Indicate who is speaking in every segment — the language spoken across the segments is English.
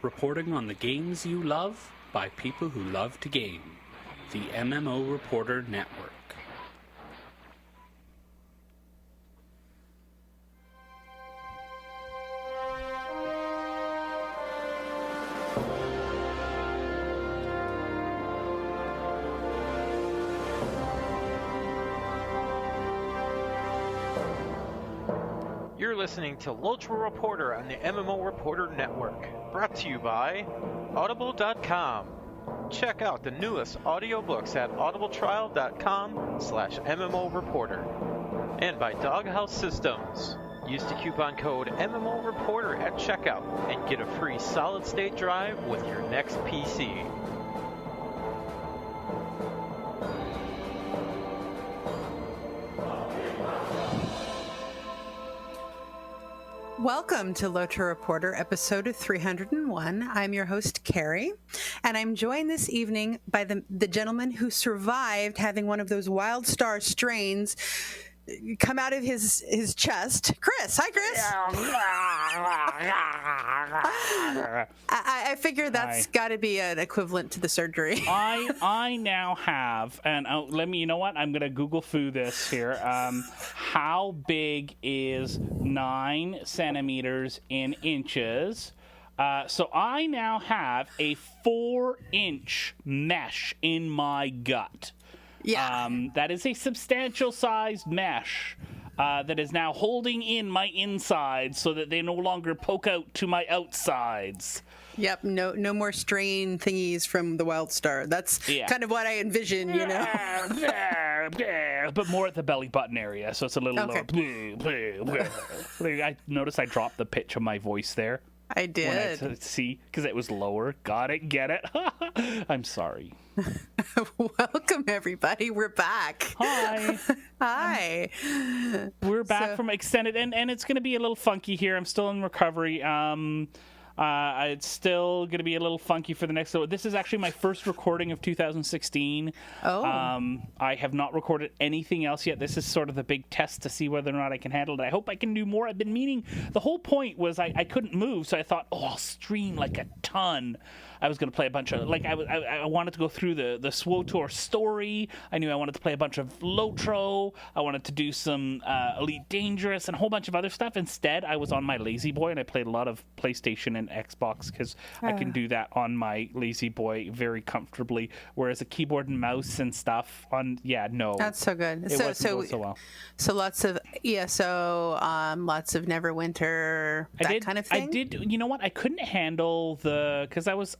Speaker 1: reporting on the games you love by people who love to game. The MMO Reporter Network.
Speaker 2: You're listening to LOTRO Reporter on the MMO Reporter Network, brought to you by Audible.com. Check out the newest audiobooks at audibletrial.com/MMO Reporter. And by Doghouse Systems. Use the coupon code MMO Reporter at checkout and get a free solid-state drive with your next PC.
Speaker 3: Welcome to LOTRO Reporter, episode 301. I'm your host, Cari, and I'm joined this evening by the gentleman who survived having one of those wild star strains come out of his chest. Chris. Hi, Chris. I figure that's got to be an equivalent to the surgery.
Speaker 4: I now have, and you know what? I'm going to Google foo this here. How big is 9 centimeters in inches? So I now have a 4-inch mesh in my gut.
Speaker 3: Yeah.
Speaker 4: That is a substantial sized mesh that is now holding in my insides so that they no longer poke out to my outsides.
Speaker 3: Yep, no more strain thingies from the wild star. That's kind of what I envision, you know.
Speaker 4: But more at the belly button area, so it's a little lower. I noticed I dropped the pitch of my voice there.
Speaker 3: I did.
Speaker 4: See, because it was lower. Got it, get it? I'm sorry.
Speaker 3: Welcome, everybody. We're back.
Speaker 4: Hi.
Speaker 3: Hi.
Speaker 4: We're back from extended, and it's going to be a little funky here. I'm still in recovery. It's still going to be a little funky for the next little. This is actually my first recording of 2016.
Speaker 3: Oh.
Speaker 4: I have not recorded anything else yet. This is sort of the big test to see whether or not I can handle it. I hope I can do more. I've been meaning. The whole point was I couldn't move, so I thought, I'll stream like a ton. I was going to play a bunch of, I wanted to go through the SWOTOR story. I knew I wanted to play a bunch of LOTRO. I wanted to do some Elite Dangerous and a whole bunch of other stuff. Instead, I was on my Lazy Boy, and I played a lot of PlayStation and Xbox because I can do that on my Lazy Boy very comfortably, whereas a keyboard and mouse and stuff no.
Speaker 3: That's so good.
Speaker 4: It wasn't going so well.
Speaker 3: So lots of ESO, lots of Neverwinter, kind of thing?
Speaker 4: I did, you know what? I couldn't handle because I was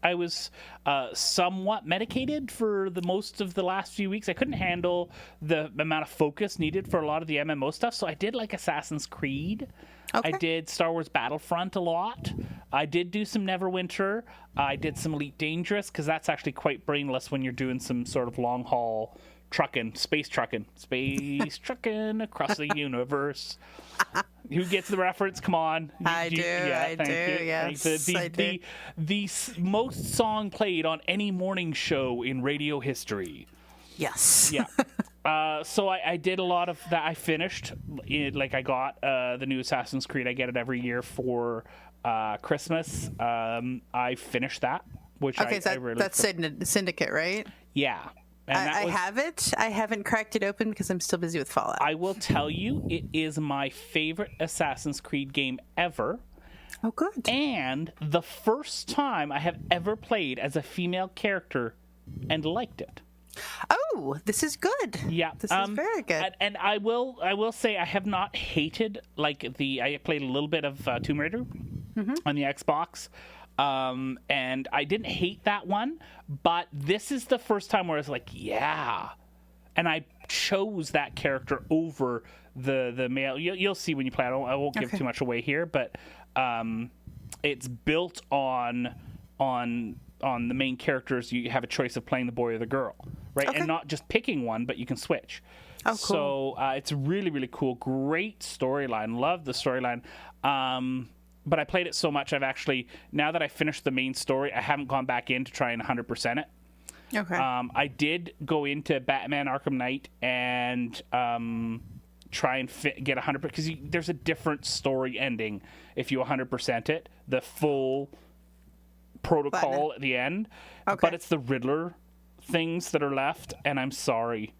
Speaker 4: somewhat medicated for the most of the last few weeks. I couldn't handle the amount of focus needed for a lot of the MMO stuff, so I did like Assassin's Creed.
Speaker 3: Okay.
Speaker 4: I did Star Wars Battlefront a lot. I did do some Neverwinter. I did some Elite Dangerous, because that's actually quite brainless when you're doing some sort of long-haul space trucking across the universe. Who gets the reference? Come on.
Speaker 3: I do. Yes, I do.
Speaker 4: The most song played on any morning show in radio history.
Speaker 3: Yes.
Speaker 4: Yeah. So I did a lot of that. I finished. I got the new Assassin's Creed. I get it every year for Christmas. I finished that, which I really...
Speaker 3: That's Syndicate, right?
Speaker 4: Yeah.
Speaker 3: I have it. I haven't cracked it open because I'm still busy with Fallout.
Speaker 4: I will tell you, it is my favorite Assassin's Creed game ever.
Speaker 3: Oh, good.
Speaker 4: And the first time I have ever played as a female character and liked it.
Speaker 3: Oh, this is good.
Speaker 4: Yeah.
Speaker 3: This is very good.
Speaker 4: And I will say I have not hated, I played a little bit of Tomb Raider on the Xbox. And I didn't hate that one, but this is the first time where I was like, yeah. And I chose that character over the male. You'll see when you play. I won't give too much away here, but it's built on the main characters. You have a choice of playing the boy or the girl, right?
Speaker 3: Okay.
Speaker 4: And not just picking one, but you can switch.
Speaker 3: Oh, cool.
Speaker 4: So it's really, really cool. Great storyline. Love the storyline. But I played it so much, I've actually, now that I finished the main story, I haven't gone back in to try and 100% it.
Speaker 3: Okay.
Speaker 4: I did go into Batman Arkham Knight and try and get 100%, because there's a different story ending if you 100% it. The full protocol at the end,
Speaker 3: Okay.
Speaker 4: but it's the Riddler things that are left, and I'm sorry.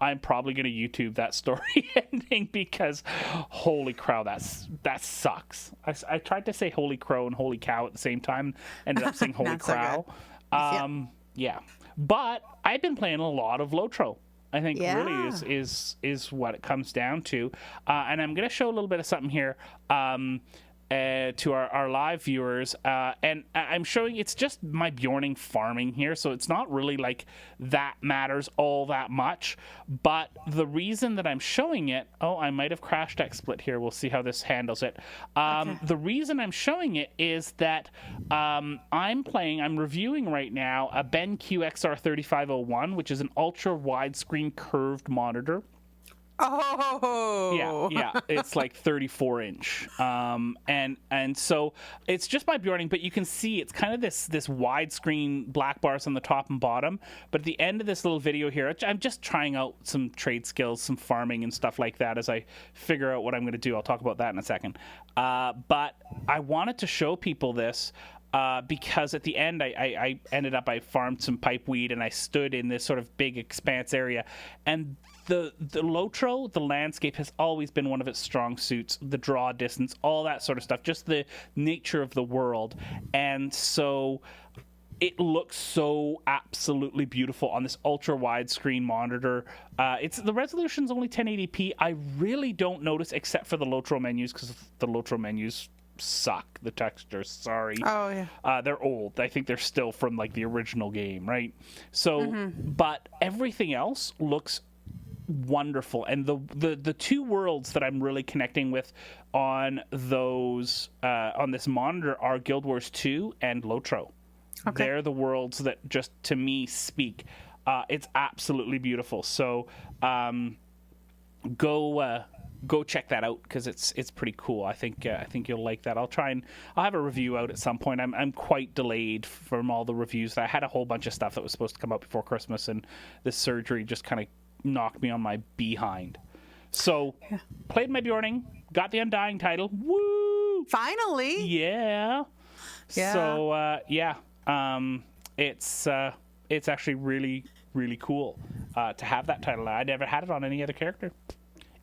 Speaker 4: I'm probably going to YouTube that story ending because holy crow, that sucks. I tried to say holy crow and holy cow at the same time, ended up saying holy
Speaker 3: Not so
Speaker 4: crow.
Speaker 3: good.
Speaker 4: Yeah. But I've been playing a lot of LOTRO. I think
Speaker 3: Yeah.
Speaker 4: really is what it comes down to. And I'm going to show a little bit of something here. To our live viewers, and I'm showing it's just my Bjorning farming here, so it's not really like that matters all that much. But the reason that I'm showing it, I might have crashed XSplit here. We'll see how this handles it. The reason I'm showing it is that I'm reviewing right now a BenQ XR3501, which is an ultra widescreen curved monitor.
Speaker 3: Oh,
Speaker 4: Yeah, it's like 34 inch, and so it's just my Bjorning, but you can see it's kind of this widescreen black bars on the top and bottom. But at the end of this little video here, I'm just trying out some trade skills, some farming and stuff like that as I figure out what I'm going to do. I'll talk about that in a second. But I wanted to show people this. Because at the end, I ended up, I farmed some pipeweed and I stood in this sort of big expanse area. And the LOTRO, the landscape, has always been one of its strong suits, the draw distance, all that sort of stuff, just the nature of the world. And so it looks so absolutely beautiful on this ultra widescreen monitor. The resolution's only 1080p. I really don't notice, except for the LOTRO menus, because the LOTRO menus suck. The textures, sorry.
Speaker 3: Oh yeah.
Speaker 4: They're old. I think they're still from like the original game, right? So, but everything else looks wonderful, and the two worlds that I'm really connecting with on those on this monitor are Guild Wars 2 and LOTRO.
Speaker 3: Okay.
Speaker 4: They're the worlds that just to me speak. It's absolutely beautiful. So go check that out because it's pretty cool. I think you'll like that. I'll have a review out at some point. I'm quite delayed from all the reviews. I had a whole bunch of stuff that was supposed to come out before Christmas, and this surgery just kind of knocked me on my behind. So played my Bjorning, got the Undying title. Woo!
Speaker 3: Finally.
Speaker 4: Yeah. So it's actually really, really cool to have that title. I never had it on any other character.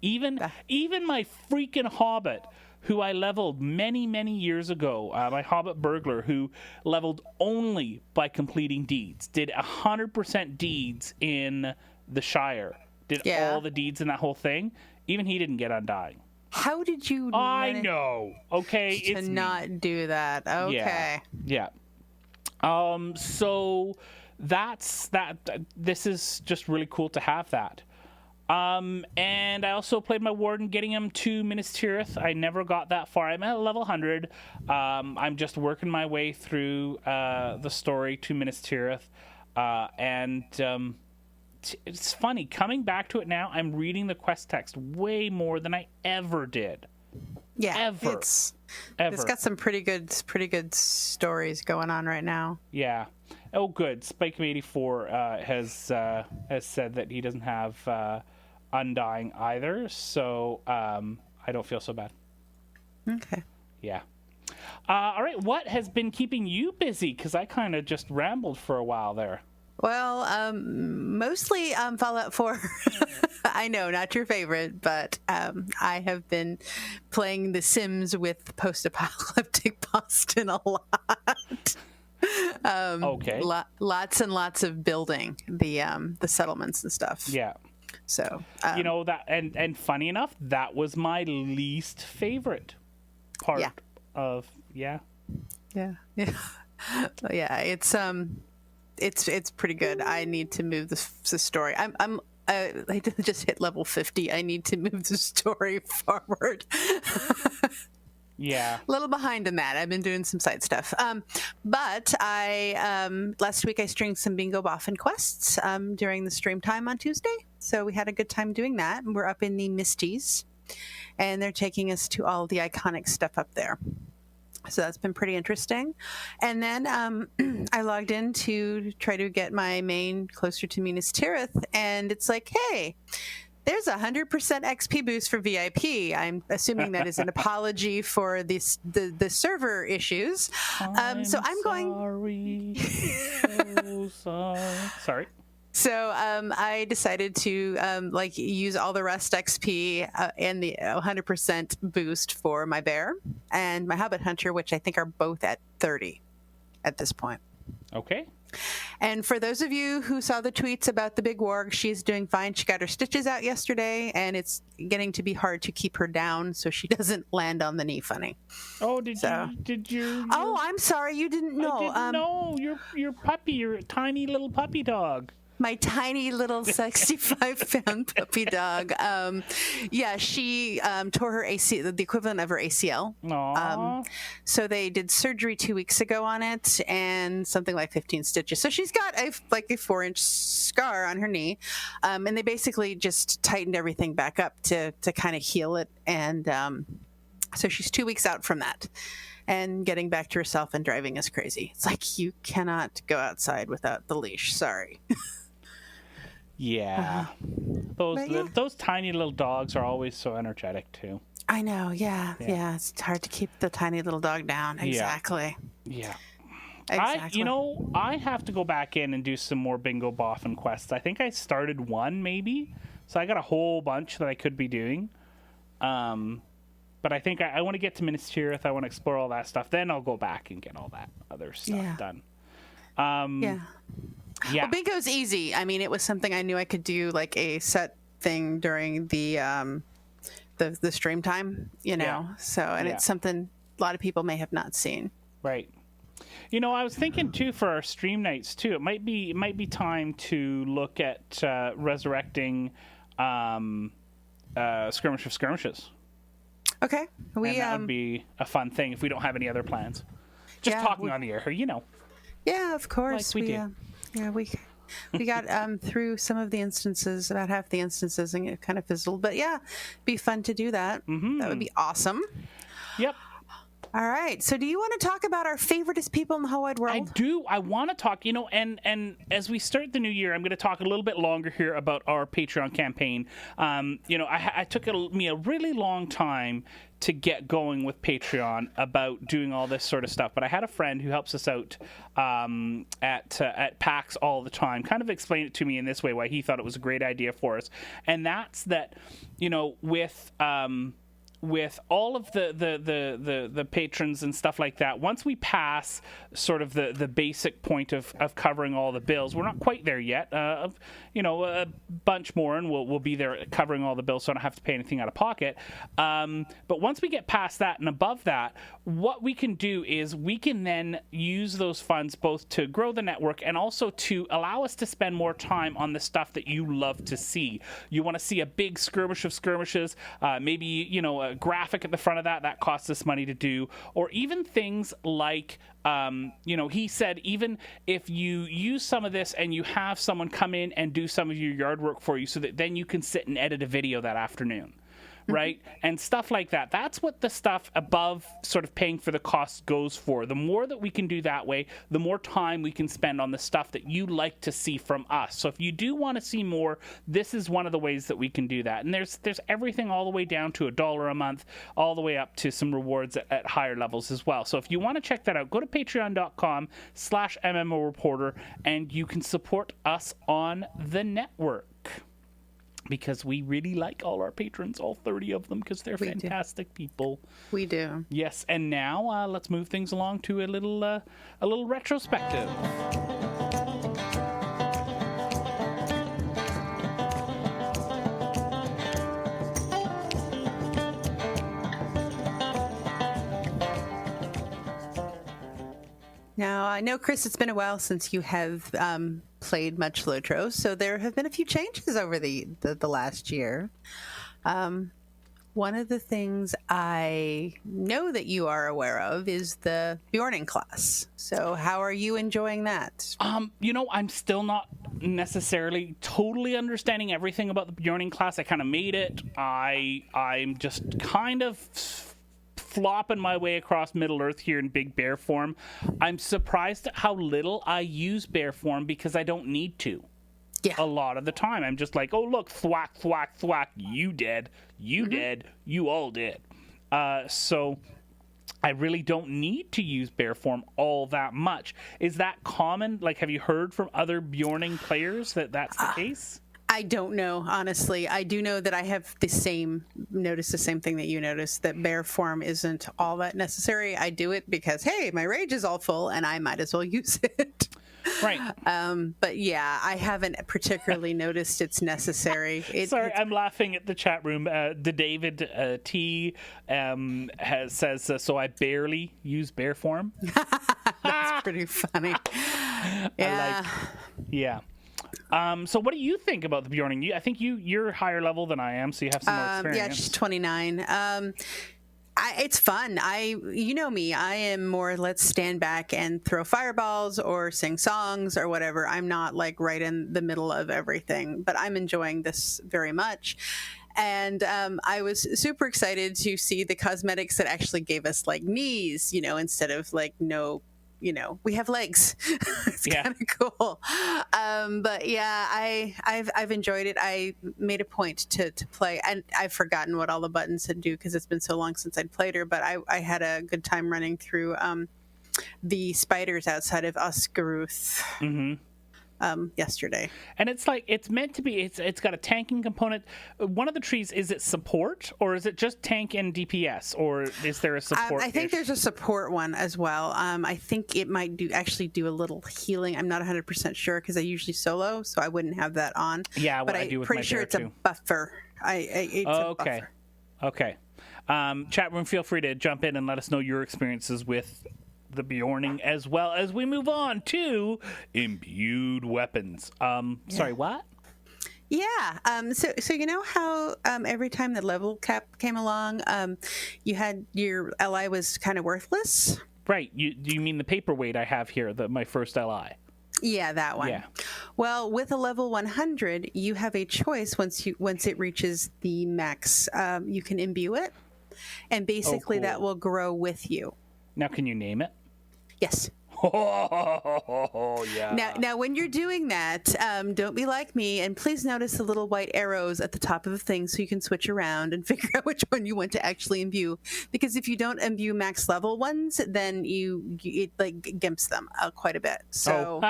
Speaker 4: Even my freaking Hobbit, who I leveled many, many years ago, my Hobbit Burglar, who leveled only by completing deeds, did 100% deeds in the Shire, did all the deeds in that whole thing. Even he didn't get Undying.
Speaker 3: How did you?
Speaker 4: I know. Okay,
Speaker 3: to
Speaker 4: it's
Speaker 3: not do that. Okay.
Speaker 4: Yeah. So that's that. This is just really cool to have that. And I also played my Warden, getting him to Minas Tirith. I never got that far. I'm at level 100. I'm just working my way through the story to Minas Tirith. It's funny. Coming back to it now, I'm reading the quest text way more than I ever did.
Speaker 3: Yeah,
Speaker 4: Ever.
Speaker 3: It's got some pretty good stories going on right now.
Speaker 4: Yeah. Oh, good. Spike84 has said that he doesn't have Undying either, so I don't feel so bad.
Speaker 3: Okay.
Speaker 4: Yeah. All right. What has been keeping you busy? Because I kind of just rambled for a while there.
Speaker 3: Well, mostly Fallout 4. I know, not your favorite, but I have been playing The Sims with post-apocalyptic Boston a lot.
Speaker 4: Okay.
Speaker 3: Lots and lots of building the settlements and stuff.
Speaker 4: Yeah.
Speaker 3: So
Speaker 4: you know that, and funny enough, that was my least favorite part of
Speaker 3: yeah. It's pretty good. I need to move the story. I just hit level 50. I need to move the story forward.
Speaker 4: Yeah.
Speaker 3: A little behind in that. I've been doing some side stuff. But I last week I stringed some bingo boffin quests during the stream time on Tuesday. So we had a good time doing that. We're up in the Misties, and they're taking us to all the iconic stuff up there. So that's been pretty interesting. And then I logged in to try to get my main closer to Minas Tirith, and it's like, hey, There's 100% XP boost for VIP. I'm assuming that is an apology for the server issues. So I'm going.
Speaker 4: Sorry.
Speaker 3: So I decided to use all the rest XP and the 100% boost for my bear and my hobbit hunter, which I think are both at 30 at this point.
Speaker 4: Okay.
Speaker 3: And for those of you who saw the tweets about the big warg, she's doing fine. She got her stitches out yesterday, and it's getting to be hard to keep her down so she doesn't land on the knee funny.
Speaker 4: Oh, did you?
Speaker 3: Oh, I'm sorry, you didn't know.
Speaker 4: I didn't know. Your puppy, your tiny little puppy dog.
Speaker 3: My tiny little 65-pound puppy dog. She tore her ACL, the equivalent of her ACL. So they did surgery 2 weeks ago on it, and something like 15 stitches. So she's got a 4-inch scar on her knee, and they basically just tightened everything back up to kind of heal it. And so she's 2 weeks out from that. And getting back to herself and driving is crazy. It's like, you cannot go outside without the leash. Sorry.
Speaker 4: Yeah. Those tiny little dogs are always so energetic, too.
Speaker 3: I know, yeah. It's hard to keep the tiny little dog down. Exactly.
Speaker 4: Yeah.
Speaker 3: Exactly.
Speaker 4: I have to go back in and do some more bingo boffin quests. I think I started one, maybe. So I got a whole bunch that I could be doing. But I think I want to get to Minas Tirith. I want to explore all that stuff. Then I'll go back and get all that other stuff done. Yeah.
Speaker 3: Well, bingo's easy. I mean, it was something I knew I could do, like a set thing during the stream time, So, and it's something a lot of people may have not seen.
Speaker 4: Right. I was thinking too for our stream nights too. It might be time to look at resurrecting Skirmish of Skirmishes.
Speaker 3: Okay.
Speaker 4: And that would be a fun thing if we don't have any other plans. Just talking on the air,
Speaker 3: Yeah, of course.
Speaker 4: Like we do.
Speaker 3: We got through some of the instances, about half the instances, and it kind of fizzled. But yeah, be fun to do that. Mm-hmm. That would be awesome.
Speaker 4: Yep.
Speaker 3: All right. So do you want to talk about our favoriteest people in the whole wide world?
Speaker 4: I do. I want to talk, and as we start the new year, I'm going to talk a little bit longer here about our Patreon campaign. I took me a really long time to get going with Patreon about doing all this sort of stuff. But I had a friend who helps us out at PAX all the time, kind of explained it to me in this way, why he thought it was a great idea for us. And that's that, with all of the patrons and stuff like that, once we pass sort of the basic point of covering all the bills, we're not quite there yet. A bunch more, and we'll be there covering all the bills, so I don't have to pay anything out of pocket. But once we get past that and above that, what we can do is we can then use those funds both to grow the network and also to allow us to spend more time on the stuff that you love to see. You want to see a big skirmish of skirmishes, maybe a graphic at the front of that costs us money to do, or even things like he said even if you use some of this and you have someone come in and do some of your yard work for you so that then you can sit and edit a video that afternoon. Right? And stuff like that. That's what the stuff above sort of paying for the costs goes for. The more that we can do that way, the more time we can spend on the stuff that you like to see from us. So if you do want to see more, this is one of the ways that we can do that. And there's everything all the way down to $1 a month, all the way up to some rewards at higher levels as well. So if you want to check that out, go to patreon.com/MMO Reporter and you can support us on the network. Because we really like all our patrons, all 30 of them, because they're fantastic people.
Speaker 3: We do.
Speaker 4: Yes, and now let's move things along to a little retrospective.
Speaker 3: Now, I know, Chris, it's been a while since you have played much LOTRO, so there have been a few changes over the last year. One of the things I know that you are aware of is the Bjorning class. So how are you enjoying that?
Speaker 4: I'm still not necessarily totally understanding everything about the Bjorning class. I kind of made it. I'm just kind of flopping my way across Middle Earth here in big bear form. I'm surprised at how little I use bear form because I don't need to. a lot of the time. I'm just like, oh, look, thwack, thwack, thwack, you dead, you dead, you all dead. So I really don't need to use bear form all that much. Is that common? Like, have you heard from other Bjorning players that that's the case?
Speaker 3: I don't know, honestly. I do know that I have noticed the same thing that you noticed, that bear form isn't all that necessary. I do it because, hey, my rage is all full and I might as well use it.
Speaker 4: Right.
Speaker 3: But yeah, I haven't particularly noticed it's necessary.
Speaker 4: Sorry, I'm laughing at the chat room. The David T says, so I barely use bear form.
Speaker 3: That's pretty funny. Yeah.
Speaker 4: Yeah. So what do you think about the Bjorning? I think you're higher level than I am, so you have some more experience.
Speaker 3: Yeah, she's 29. It's fun. You know me. I am more let's stand back and throw fireballs or sing songs or whatever. I'm not like right in the middle of everything, but I'm enjoying this very much. And I was super excited to see the cosmetics that actually gave us like knees, instead of like no. We have legs. It's kind of cool. But yeah, I've enjoyed it. I made a point to play, and I've forgotten what all the buttons do because it's been so long since I'd played her. But I had a good time running through the spiders outside of Oscaruth. Yesterday.
Speaker 4: And it's like, it's meant to be, it's got a tanking component. One of the trees, is it support or is it just tank and DPS, or is there a support?
Speaker 3: I think there's a support one as well. I think it might actually do a little healing. I'm not 100% sure because I usually solo, so I wouldn't have that on.
Speaker 4: Yeah,
Speaker 3: but
Speaker 4: I do with
Speaker 3: pretty
Speaker 4: my
Speaker 3: sure
Speaker 4: bear
Speaker 3: it's
Speaker 4: too.
Speaker 3: a buffer. It's a buffer.
Speaker 4: Okay. Chat room, feel free to jump in and let us know your experiences with the Bjorning, as well as we move on to imbued weapons. Sorry, what?
Speaker 3: Yeah. So you know how every time the level cap came along, you had your LI was kind of worthless?
Speaker 4: Right. Do you mean the paperweight I have here, my first LI?
Speaker 3: Yeah, that one.
Speaker 4: Yeah.
Speaker 3: Well, with a level 100, you have a choice once it reaches the max. You can imbue it, and basically that will grow with you.
Speaker 4: Now, can you name it?
Speaker 3: Yes.
Speaker 4: Oh, yeah.
Speaker 3: Now, when you're doing that, don't be like me, and please notice the little white arrows at the top of the thing so you can switch around and figure out which one you want to actually imbue. Because if you don't imbue max level ones, then it like gimps them quite a bit. So.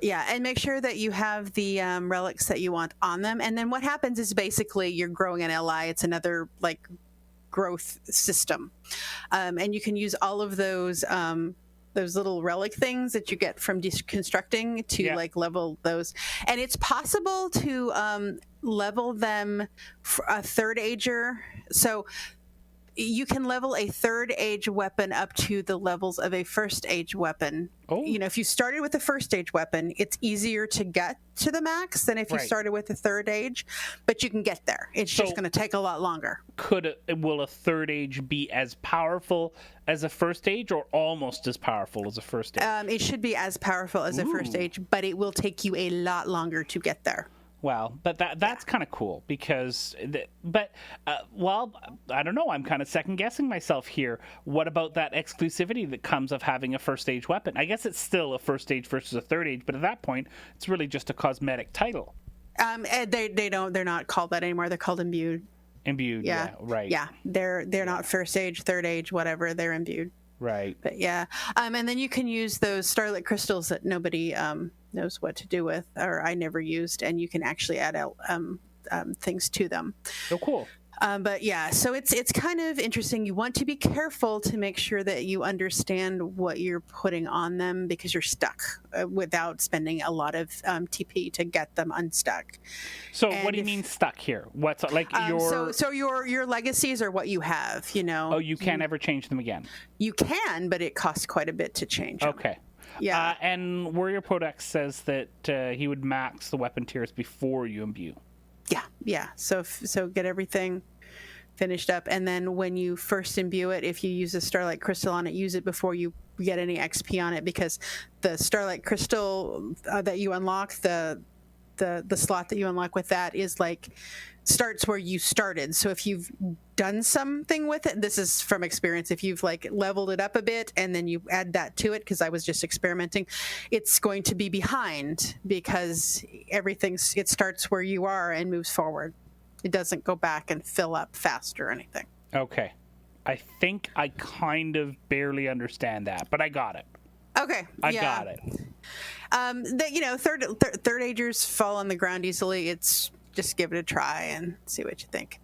Speaker 3: Yeah, and make sure that you have the relics that you want on them. And then what happens is basically you're growing an LI. It's another like growth system, and you can use all of those little relic things that you get from deconstructing to like level those. And it's possible to level them for a third ager. So you can level a third age weapon up to the levels of a first age weapon.
Speaker 4: Oh.
Speaker 3: If you started with a first age weapon, it's easier to get to the max than if you started with a third age, but you can get there. It's just going to take a lot longer.
Speaker 4: Will a third age be as powerful as a first age, or almost as powerful as a first age?
Speaker 3: It should be as powerful as a first age, but it will take you a lot longer to get there.
Speaker 4: Well, but that's kind of cool because, well, I don't know. I'm kind of second guessing myself here. What about that exclusivity that comes of having a first age weapon? I guess it's still a first age versus a third age, but at that point, it's really just a cosmetic title.
Speaker 3: They're not called that anymore. They're called imbued.
Speaker 4: Imbued, yeah, right.
Speaker 3: Yeah, they're not first age, third age, whatever. They're imbued.
Speaker 4: Right.
Speaker 3: But yeah, and then you can use those starlit crystals that nobody knows what to do with, or I never used, and you can actually add things to them.
Speaker 4: Oh, cool.
Speaker 3: But yeah, so it's kind of interesting. You want to be careful to make sure that you understand what you're putting on them, because you're stuck without spending a lot of TP to get them unstuck.
Speaker 4: So what do you mean stuck here? What's like your
Speaker 3: so your legacies are what you have,
Speaker 4: Oh, you can't ever change them again.
Speaker 3: You can, but it costs quite a bit to change them.
Speaker 4: Okay.
Speaker 3: Yeah.
Speaker 4: And Warrior Podex says that he would max the weapon tiers before you imbue.
Speaker 3: Yeah. So get everything finished up, and then when you first imbue it, if you use a Starlight Crystal on it, use it before you get any XP on it, because the Starlight Crystal that you unlock, the the slot that you unlock with that is like starts where you started. So if you've done something with it, this is from experience, if you've like leveled it up a bit and then you add that to it, because I was just experimenting, it's going to be behind because it starts where you are and moves forward. It doesn't go back and fill up fast or anything.
Speaker 4: Okay. I think I kind of barely understand that, but I got it.
Speaker 3: Okay.
Speaker 4: I got it.
Speaker 3: Third agers fall on the ground easily. It's just give it a try and see what you think.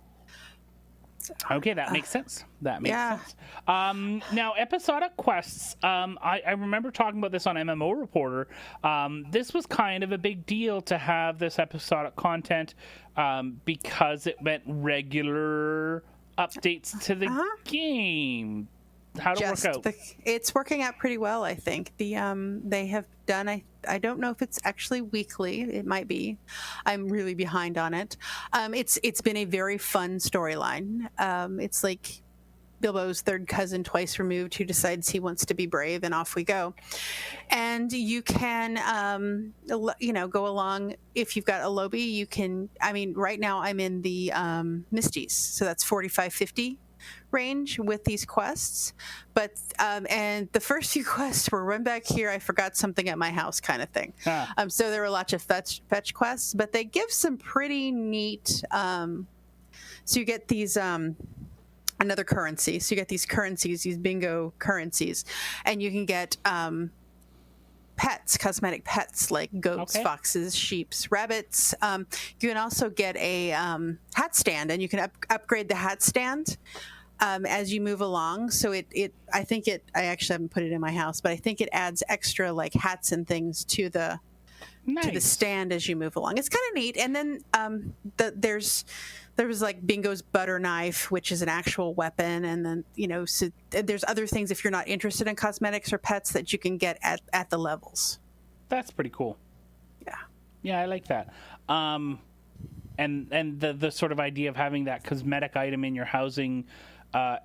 Speaker 3: So,
Speaker 4: okay, that makes sense. That makes sense. Now, episodic quests. I remember talking about this on MMO Reporter. This was kind of a big deal to have this episodic content because it meant regular updates to the game. How did it work out?
Speaker 3: It's working out pretty well, I think. They have done. I don't know if it's actually weekly. It might be. I'm really behind on it. It's been a very fun storyline. It's like Bilbo's third cousin twice removed who decides he wants to be brave, and off we go. And you can, go along. If you've got a Lobby, you can. I mean, right now I'm in the Misties, so that's 45-50 range with these quests, but and the first few quests were run back here, I forgot something at my house kind of thing. So there were lots of fetch quests, but they give some pretty neat so you get these another currency, so you get these currencies, these bingo currencies, and you can get pets, cosmetic pets like goats, foxes, sheeps, rabbits. You can also get a hat stand, and you can upgrade the hat stand as you move along. So I actually haven't put it in my house, but I think it adds extra like hats and things to the stand as you move along. It's kind of neat. And then there was like Bingo's butter knife, which is an actual weapon, and then so there's other things if you're not interested in cosmetics or pets that you can get at the levels. That's
Speaker 4: pretty cool.
Speaker 3: Yeah,
Speaker 4: I like that. And the sort of idea of having that cosmetic item in your housing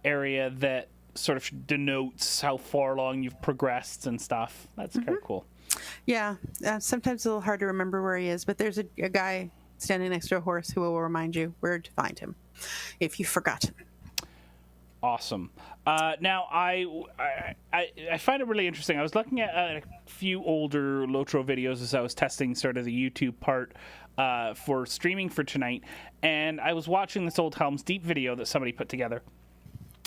Speaker 4: area that sort of denotes how far along you've progressed and stuff. That's kind of cool.
Speaker 3: Yeah, sometimes it's a little hard to remember where he is, but there's a guy standing next to a horse who will remind you where to find him if you've forgotten.
Speaker 4: Awesome. Now, I find it really interesting. I was looking at a few older LOTRO videos as I was testing sort of the YouTube part for streaming for tonight, and I was watching this old Helm's Deep video that somebody put together.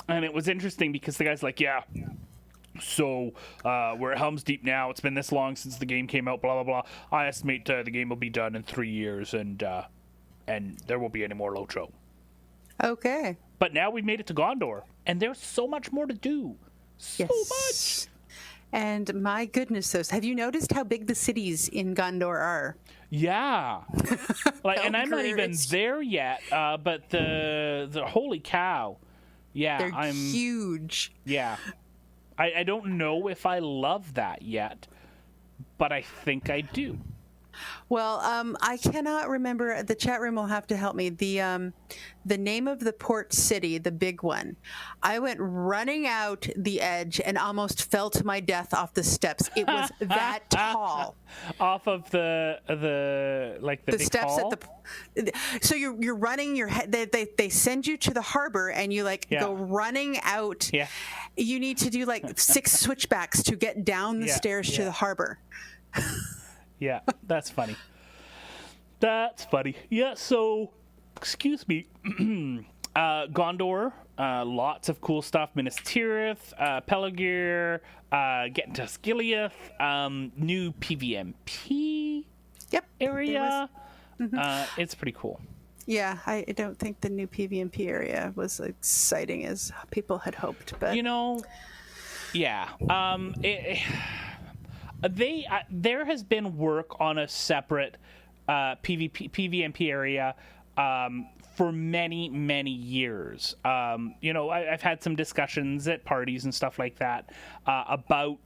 Speaker 4: And it was interesting because the guy's like, so we're at Helm's Deep now. It's been this long since the game came out, blah, blah, blah. I estimate the game will be done in 3 years, and there won't be any more LOTRO.
Speaker 3: Okay.
Speaker 4: But now we've made it to Gondor, and there's so much more to do. So much.
Speaker 3: And my goodness, have you noticed how big the cities in Gondor are?
Speaker 4: Yeah. And I'm not even there yet, but the holy cow. Yeah,
Speaker 3: they're huge.
Speaker 4: Yeah. I don't know if I love that yet, but I think I do.
Speaker 3: Well, I cannot remember. The chat room will have to help me. The name of the port city, the big one. I went running out the edge and almost fell to my death off the steps. It was that tall.
Speaker 4: Off of the big
Speaker 3: steps
Speaker 4: hall?
Speaker 3: So you're running your head. They send you to the harbor and you go running out.
Speaker 4: Yeah.
Speaker 3: You need to do 6 switchbacks to get down the stairs to the harbor.
Speaker 4: Yeah, that's funny. That's funny. Yeah, so, excuse me. Gondor, lots of cool stuff. Minas Tirith, Peligir, getting to Skiliath, new PvMP area. It's pretty cool.
Speaker 3: Yeah, I don't think the new PvMP area was exciting as people had hoped. But
Speaker 4: yeah. There has been work on a separate PvMP area for many, many years. I've had some discussions at parties and stuff like that about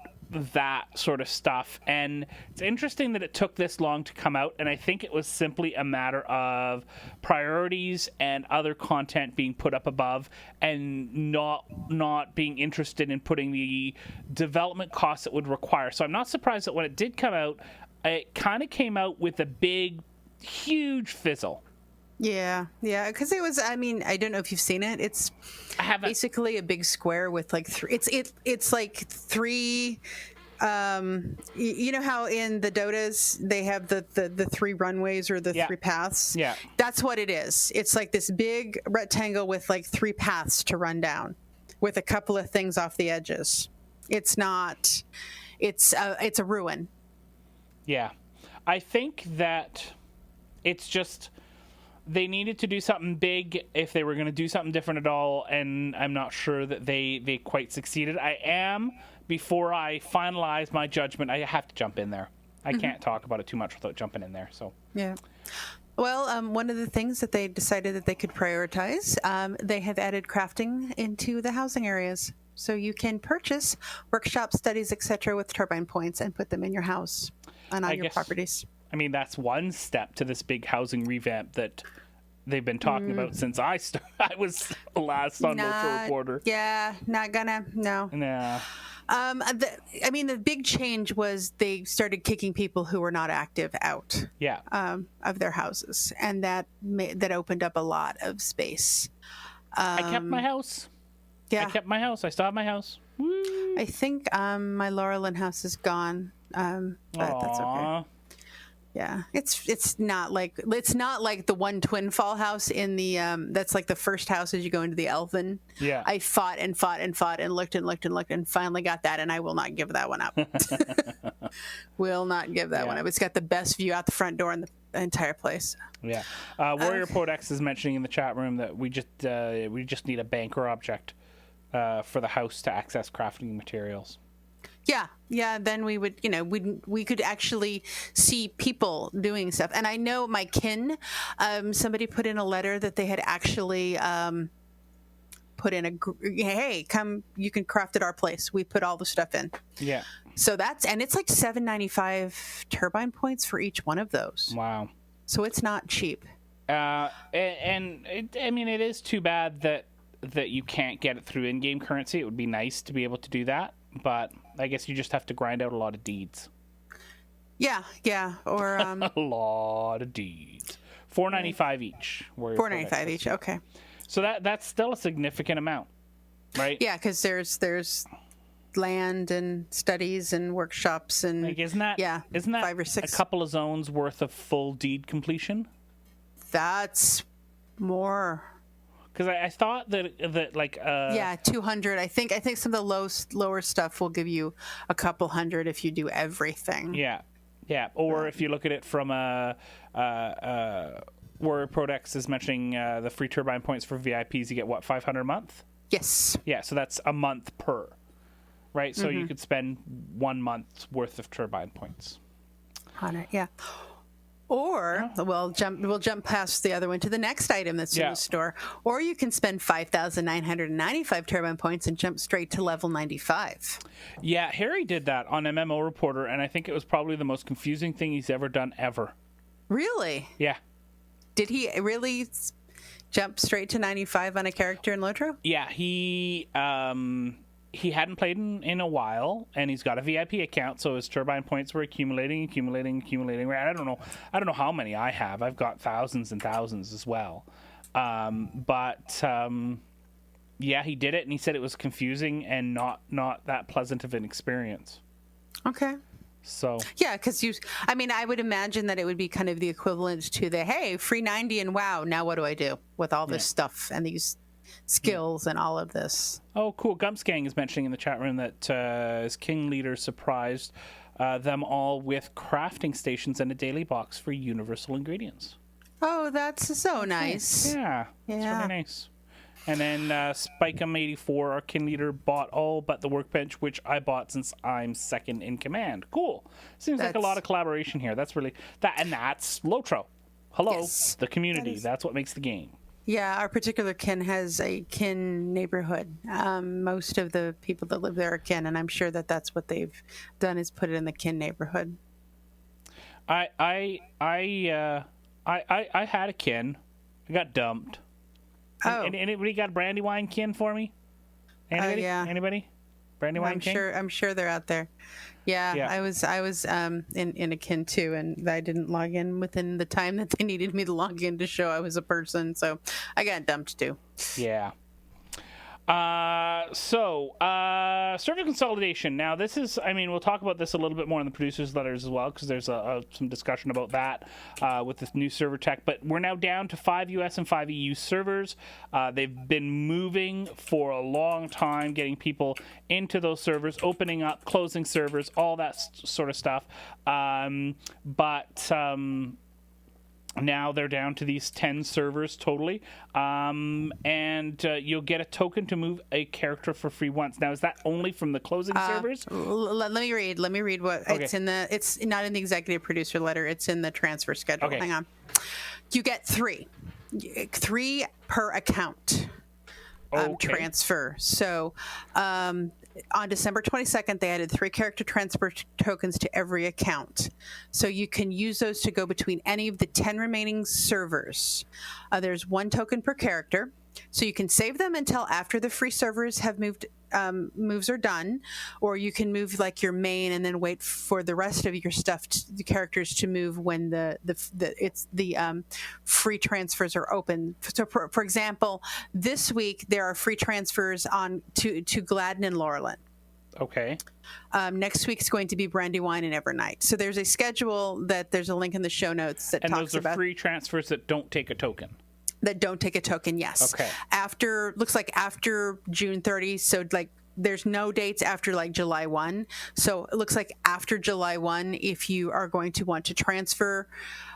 Speaker 4: that sort of stuff, and it's interesting that it took this long to come out, and I think it was simply a matter of priorities and other content being put up above, and not being interested in putting the development costs it would require. So I'm not surprised that when it did come out, it kind of came out with a big huge fizzle.
Speaker 3: Yeah, because it was. I mean, I don't know if you've seen it. It's
Speaker 4: I haven't.
Speaker 3: basically a big square with like three. It's like three. You know how in the Dotas they have the three runways or the three paths?
Speaker 4: Yeah.
Speaker 3: That's what it is. It's like this big rectangle with like three paths to run down with a couple of things off the edges. It's not, it's a ruin.
Speaker 4: Yeah. I think that it's just they needed to do something big if they were going to do something different at all, and I'm not sure that they quite succeeded. Before I finalize my judgment, I have to jump in there. I can't talk about it too much without jumping in there. So
Speaker 3: yeah. Well, one of the things that they decided that they could prioritize, they have added crafting into the housing areas. So you can purchase workshop studies, etc., with turbine points and put them in your house and on your properties.
Speaker 4: I mean, that's one step to this big housing revamp that they've been talking about since I was last on LOTRO Reporter.
Speaker 3: Yeah, not gonna, no.
Speaker 4: Nah.
Speaker 3: I mean, the big change was they started kicking people who were not active out of their houses, and that opened up a lot of space.
Speaker 4: I kept my house.
Speaker 3: Yeah.
Speaker 4: I kept my house. I still have my house. Woo.
Speaker 3: I think my Laurelin house is gone, but that's okay. Yeah, it's not like the one twin fall house in the that's like the first house as you go into the Elven.
Speaker 4: Yeah,
Speaker 3: I fought and looked and finally got that, and I will not give that one up. Will not give that one up. It's got the best view out the front door in the entire place.
Speaker 4: Yeah, Warrior Podex is mentioning in the chat room that we just need a banker object for the house to access crafting materials.
Speaker 3: Yeah. Then we would, we could actually see people doing stuff. And I know my kin, somebody put in a letter that they had actually put in hey, come, you can craft at our place. We put all the stuff in.
Speaker 4: Yeah.
Speaker 3: So it's like $7.95 turbine points for each one of those.
Speaker 4: Wow.
Speaker 3: So it's not cheap.
Speaker 4: It is too bad that you can't get it through in-game currency. It would be nice to be able to do that, but I guess you just have to grind out a lot of deeds.
Speaker 3: Yeah, or
Speaker 4: a lot of deeds. $4.95 each.
Speaker 3: $4.95 each. Okay.
Speaker 4: So that's still a significant amount, right?
Speaker 3: Yeah, because there's land and studies and workshops and
Speaker 4: isn't that
Speaker 3: 5 or 6
Speaker 4: a couple of zones worth of full deed completion?
Speaker 3: That's more.
Speaker 4: Because I thought that like
Speaker 3: 200. I think some of the lower stuff will give you a couple hundred if you do everything.
Speaker 4: Yeah. Or if you look at it from Warrior Prodex is mentioning the free turbine points for VIPs. You get what, 500 a month?
Speaker 3: Yes.
Speaker 4: Yeah, so that's a month per, right? So you could spend 1 month's worth of turbine points
Speaker 3: on it. Yeah. Or we'll jump past the other one to the next item that's in the store. Or you can spend 5,995 turbine points and jump straight to level 95.
Speaker 4: Yeah, Harry did that on MMO Reporter, and I think it was probably the most confusing thing he's ever done ever.
Speaker 3: Really?
Speaker 4: Yeah.
Speaker 3: Did he really jump straight to 95 on a character in LOTRO?
Speaker 4: Yeah, he hadn't played in a while, and he's got a VIP account, so his turbine points were accumulating. Right? I don't know how many I have. I've got thousands and thousands as well. Yeah, he did it, and he said it was confusing and not that pleasant of an experience.
Speaker 3: Okay.
Speaker 4: So
Speaker 3: yeah, because I would imagine that it would be kind of the equivalent to the hey, free 90 and wow, now what do I do with all this stuff and these skills and all of this?
Speaker 4: Oh, cool. Gumpsgang is mentioning in the chat room that his king leader surprised them all with crafting stations and a daily box for universal ingredients.
Speaker 3: Oh, that's so nice.
Speaker 4: Yeah. It's really nice. And then Spike'em84, our kin leader, bought all but the workbench, which I bought since I'm second in command. Cool. Seems like a lot of collaboration here. That's really and that's LOTRO. Hello, the community. That's what makes the game.
Speaker 3: Yeah, our particular kin has a kin neighborhood. Most of the people that live there are kin, and I'm sure that that's what they've done is put it in the kin neighborhood.
Speaker 4: I had a kin. I got dumped. Anybody got Brandywine kin for me? Anybody?
Speaker 3: Yeah.
Speaker 4: Anybody? Brandywine King?
Speaker 3: I'm sure they're out there. Yeah. I was in a kin too, and I didn't log in within the time that they needed me to log in to show I was a person, so I got dumped too.
Speaker 4: Yeah. Server consolidation. Now, this is, we'll talk about this a little bit more in the producers' letters as well, because there's some discussion about that with this new server tech. But we're now down to 5 US and 5 EU servers. They've been moving for a long time, getting people into those servers, opening up, closing servers, all that sort of stuff. Now they're down to these 10 servers totally, and you'll get a token to move a character for free once. Now, is that only from the closing servers?
Speaker 3: Let me read what
Speaker 4: Okay.
Speaker 3: it's not in the executive producer letter. It's in the transfer schedule.
Speaker 4: Okay.
Speaker 3: Hang on. You get three per account. Transfer. So on December 22nd, they added 3 character transfer tokens to every account. So you can use those to go between any of the 10 remaining servers. There's 1 token per character. So you can save them until after the free servers have moves are done, or you can move like your main and then wait for the rest of your stuff, the characters to move when the free transfers are open. So for example, this week there are free transfers on to Gladden and Laurelin.
Speaker 4: Okay.
Speaker 3: Next week's going to be Brandywine and Evernight. So there's a schedule there's a link in the show notes that
Speaker 4: and
Speaker 3: talks
Speaker 4: those are
Speaker 3: about
Speaker 4: free transfers that don't take a token.
Speaker 3: That don't take a token, yes.
Speaker 4: Okay.
Speaker 3: Looks like after June 30, so like there's no dates after like July 1. So it looks like after July 1, if you are going to want to transfer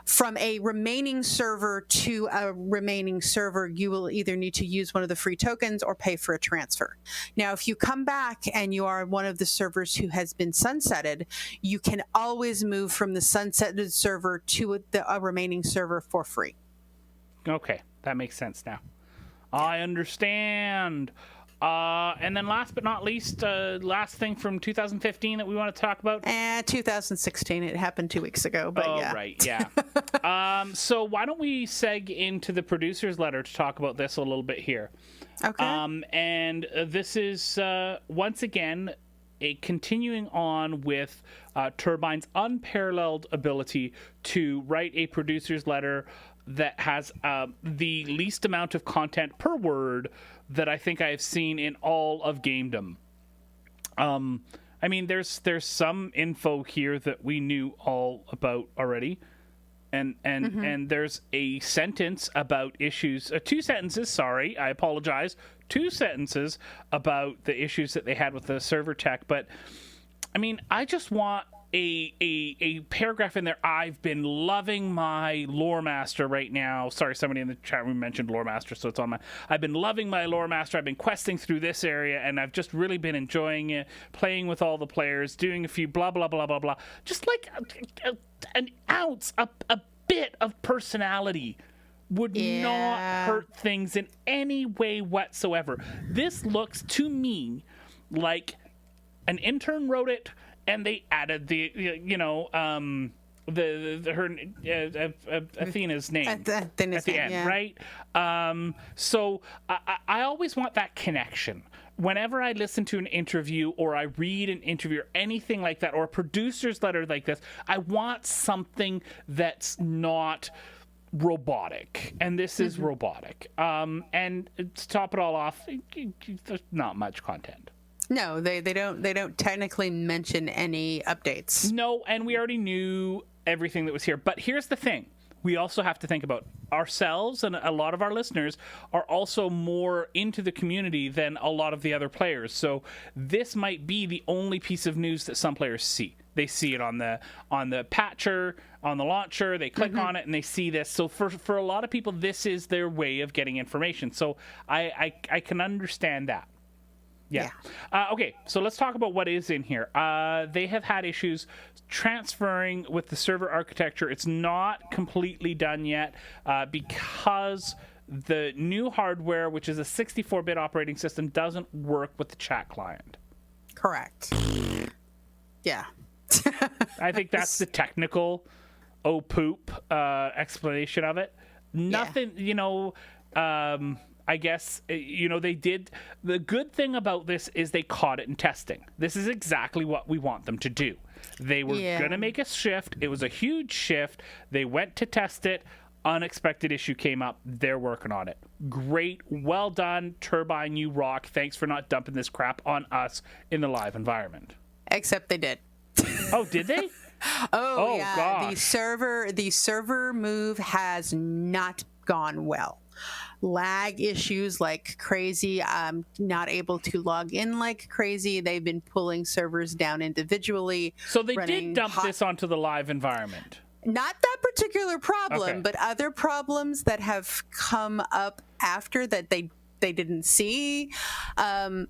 Speaker 3: from a remaining server to a remaining server, you will either need to use one of the free tokens or pay for a transfer. Now, if you come back and you are one of the servers who has been sunsetted, you can always move from the sunsetted server to a remaining server for free.
Speaker 4: Okay, that makes sense now. I understand. And then last but not least, last thing from 2015 that we want to talk about.
Speaker 3: 2016. It happened 2 weeks ago, but yeah.
Speaker 4: Right, yeah. So why don't we seg into the producer's letter to talk about this a little bit here.
Speaker 3: Okay.
Speaker 4: And this is, once again, a continuing on with Turbine's unparalleled ability to write a producer's letter that has the least amount of content per word that I think I have seen in all of gamedom. There's some info here that we knew all about already, and there's a sentence about issues. 2 sentences. Sorry, I apologize. 2 sentences about the issues that they had with the server tech. But I just want a paragraph in there. I've been loving my lore master right now. Sorry, somebody in the chat room mentioned lore master, so it's on my. I've been loving my lore master. I've been questing through this area, and I've just really been enjoying it, playing with all the players, doing a few blah blah blah blah blah. Just like an ounce, a bit of personality would not hurt things in any way whatsoever. This looks to me like an intern wrote it, and they added Athena's name at the end, right? So I always want that connection. Whenever I listen to an interview or I read an interview or anything like that, or a producer's letter like this, I want something that's not robotic, and this is robotic. And to top it all off, there's not much content.
Speaker 3: No, they don't technically mention any updates.
Speaker 4: No, and we already knew everything that was here. But here's the thing. We also have to think about ourselves, and a lot of our listeners are also more into the community than a lot of the other players. So this might be the only piece of news that some players see. They see it on the patcher, on the launcher, they click on it and they see this. So for a lot of people, this is their way of getting information. So I can understand that. Yeah. Okay, so let's talk about what is in here. They have had issues transferring with the server architecture. It's not completely done yet because the new hardware, which is a 64-bit operating system, doesn't work with the chat client.
Speaker 3: Correct. Yeah.
Speaker 4: I think that's the technical explanation of it. Nothing, I guess, they did. The good thing about this is they caught it in testing. This is exactly what we want them to do. They were going to make a shift. It was a huge shift. They went to test it. Unexpected issue came up. They're working on it. Great. Well done. Turbine, you rock. Thanks for not dumping this crap on us in the live environment.
Speaker 3: Except they did.
Speaker 4: Oh, did they?
Speaker 3: Oh yeah.
Speaker 4: Gosh.
Speaker 3: The server move has not gone well. Lag issues like crazy. Not able to log in like crazy. They've been pulling servers down individually.
Speaker 4: So they did dump this onto the live environment.
Speaker 3: Not that particular problem,
Speaker 4: Okay.
Speaker 3: but other problems that have come up after that they didn't see